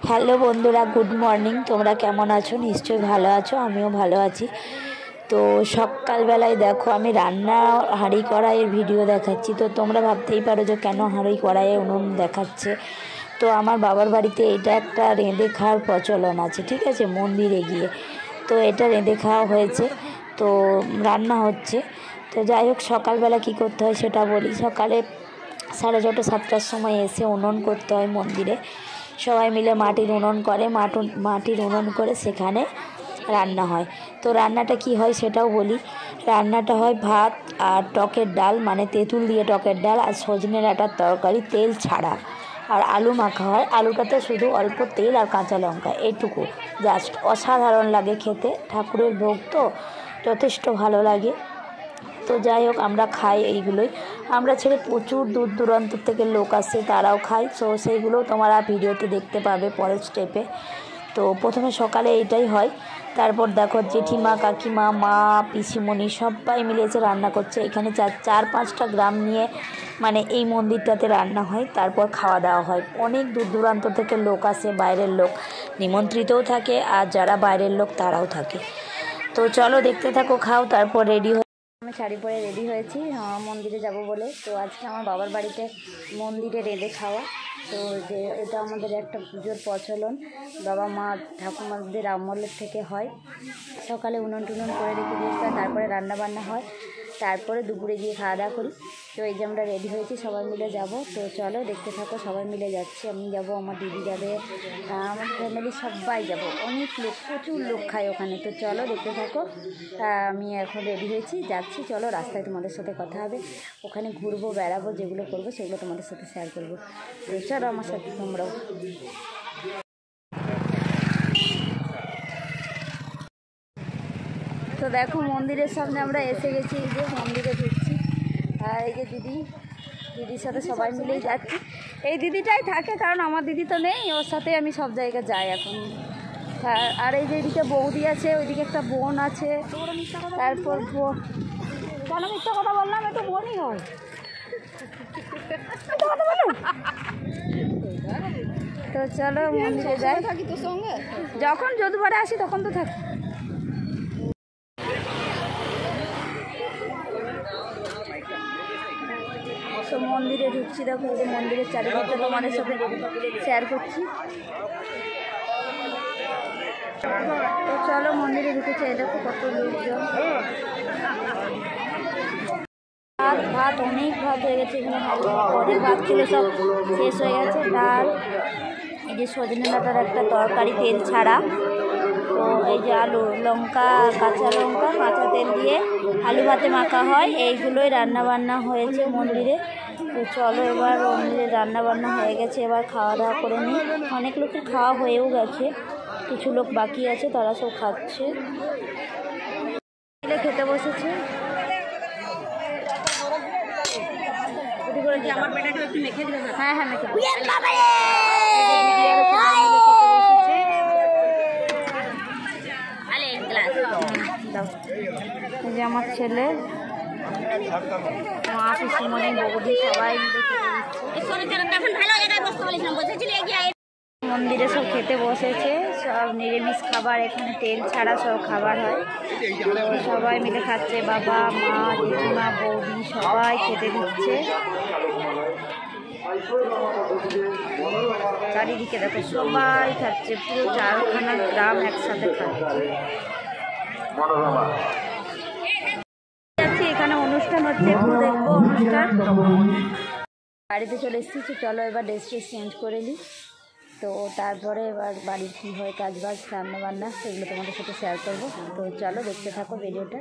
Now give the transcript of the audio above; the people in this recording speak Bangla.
হ্যালো বন্ধুরা, গুড মর্নিং। তোমরা কেমন আছো? নিশ্চয়ই ভালো আছো, আমিও ভালো আছি। তো সকালবেলায় দেখো আমি রান্না হাঁড়ি কড়াইয়ের ভিডিও দেখাচ্ছি। তো তোমরা ভাবতেই পারো যে কেন হাঁড়ি কড়াইয়ে উনুন দেখাচ্ছে। তো আমার বাবার বাড়িতে এটা একটা রেঁধে খাওয়ার প্রচলন আছে, ঠিক আছে, মন্দিরে গিয়ে। তো এটা রেঁধে খাওয়া হয়েছে, তো রান্না হচ্ছে। তো যাই হোক, সকালবেলা কী করতে হয় সেটা বলি। সকালে 6:30 7টার সময় এসে উনুন করতে হয় মন্দিরে। সবাই মিলে মাটির উনুন করে, মাটির উনুন করে সেখানে রান্না হয়। তো রান্নাটা কি হয় সেটাও বলি। রান্নাটা হয় ভাত আর টকের ডাল, মানে তেঁতুল দিয়ে টকের ডাল, আর সজনে ডাঁটার তরকারি তেল ছাড়া, আর আলু মাখা হয়। আলুটাতে শুধু অল্প তেল আর কাঁচা লঙ্কা, এইটুকু জাস্ট। অসাধারণ লাগে খেতে, ঠাকুরের ভোগ তো যথেষ্ট ভালো লাগে। তো যাই হোক, আমরা খাই এইগুলোই। আমরা ছেড়ে প্রচুর দূর দূরান্ত থেকে লোক আসে, তারাও খায়। তো সেইগুলোও তোমরা ভিডিওতে দেখতে পাবে পরের স্টেপে। তো প্রথমে সকালে এইটাই হয়। তারপর দেখো জেঠিমা, কাকিমা, মা, পিসিমণি সবাই মিলেছে রান্না করছে। এখানে 4-5টা গ্রাম নিয়ে মানে এই মন্দিরটাতে রান্না হয়। তারপর খাওয়া দাওয়া হয়। অনেক দূর দূরান্ত থেকে লোক আসে, বাইরের লোক নিমন্ত্রিতও থাকে, আর যারা বাইরের লোক তারাও থাকে। তো চলো দেখতে থাকো, খাও। তারপর রেডি আমি শাড়ি পরে রেডি হয়েছি মন্দিরে যাব বলে। তো আজকে আমার বাবার বাড়িতে মন্দিরে রেঁধে খাওয়া। তো যে এটা আমাদের একটা পুজোর প্রচলন, বাবা মা ঠাকুমাদের আমলের থেকে হয়। সকালে উনুন টুনুন করে রেখে দিয়েছে, তারপরে রান্না বান্না হয়, তারপরে দুপুরে গিয়ে খাওয়া দাওয়া করি। তো এই যে আমরা রেডি হয়েছি, সবাই মিলে যাব। তো চলো দেখতে থাকো, সবাই মিলে যাচ্ছি। আমি যাব, আমার দিদি যাবে, আমার ফ্যামিলি সবাই যাব। অনেক লোক, প্রচুর লোক খায় ওখানে। তো চলো দেখতে থাকো। আমি এখন রেডি হয়েছি, যাচ্ছি। চলো রাস্তায় তোমাদের সাথে কথা হবে, ওখানে ঘুরবো, বেড়াবো, যেগুলো করবো সেগুলো তোমাদের সাথে শেয়ার করবো। তো চলো আমার সাথে তোমরাও। তো দেখো মন্দিরের সামনে আমরা এসে গেছি, এই যে মন্দিরে ঢুকছি। আর এই যে দিদির সাথে সবাই মিলেই যাচ্ছি। এই দিদিটাই থাকে, কারণ আমার দিদি তো নেই, ওর সাথে আমি সব জায়গায় যাই এখন। আর এই যে এদিকে বৌদি আছে, ওইদিকে একটা বোন আছে। তারপর কেন মিথ্যা কথা বললাম? একটু বোনই হয়, তো চলো মন্দিরে যাই। থাকি তোর সঙ্গে, যখন যদুবারে আসি তখন তো থাকি। তো মন্দিরে ঢুকছি, দেখো এই যে মন্দিরের চারিদিকটা তোমাদের সাথে শেয়ার করছি। তো চলো মন্দিরে ঢুকেছে, এই দেখো কত লোকজন। ভাত অনেক ভাত হয়ে গেছে এখানে, অনেক ভাত ছিল, সব শেষ হয়ে গেছে। ডাল, এই যে সজনে ডাঁটার একটা তরকারি তেল ছাড়া, তো এই যে আলু, লঙ্কা, কাঁচা লঙ্কা, কাঁচা তেল দিয়ে আলু ভাতে মাখা হয়। এইগুলোই রান্নাবান্না হয়েছে মন্দিরে। তো চলো এবার মন্দিরে রান্নাবান্না হয়ে গেছে, এবার খাওয়া দাওয়া করে নিই। অনেক লোকের খাওয়া হয়েও গেছে, কিছু লোক বাকি আছে, তারা সব খাচ্ছে, খেতে বসেছে। হ্যাঁ হ্যাঁ মেখে এই যে আমার ছেলে, মা, পিসিমণি, বৌদি সবাই মন্দিরে সব খেতে বসেছে। সব নিরামিষ খাবার, এখানে তেল ছাড়া সব খাবার হয়। সবাই মিলে খাচ্ছে, বাবা, মা, জেঠিমা, বৌদি সবাই খেতে দিচ্ছে। চারিদিকে দেখো সবাই খাচ্ছে, পুরো 4খানা গ্রাম একসাথে খাচ্ছে। এখানে অনুষ্ঠান হচ্ছে, একটু দেখবো অনুষ্ঠান। বাড়িতে চলে এসেছি, চলো এবার ড্রেস চেঞ্জ করে নিই। তো তারপরে এবার বাড়ির কী হয় কাজ বাজ, রান্না বান্না, সেগুলো তোমাদের সাথে শেয়ার করবো। তো চলো দেখতে থাকো ভিডিওটা।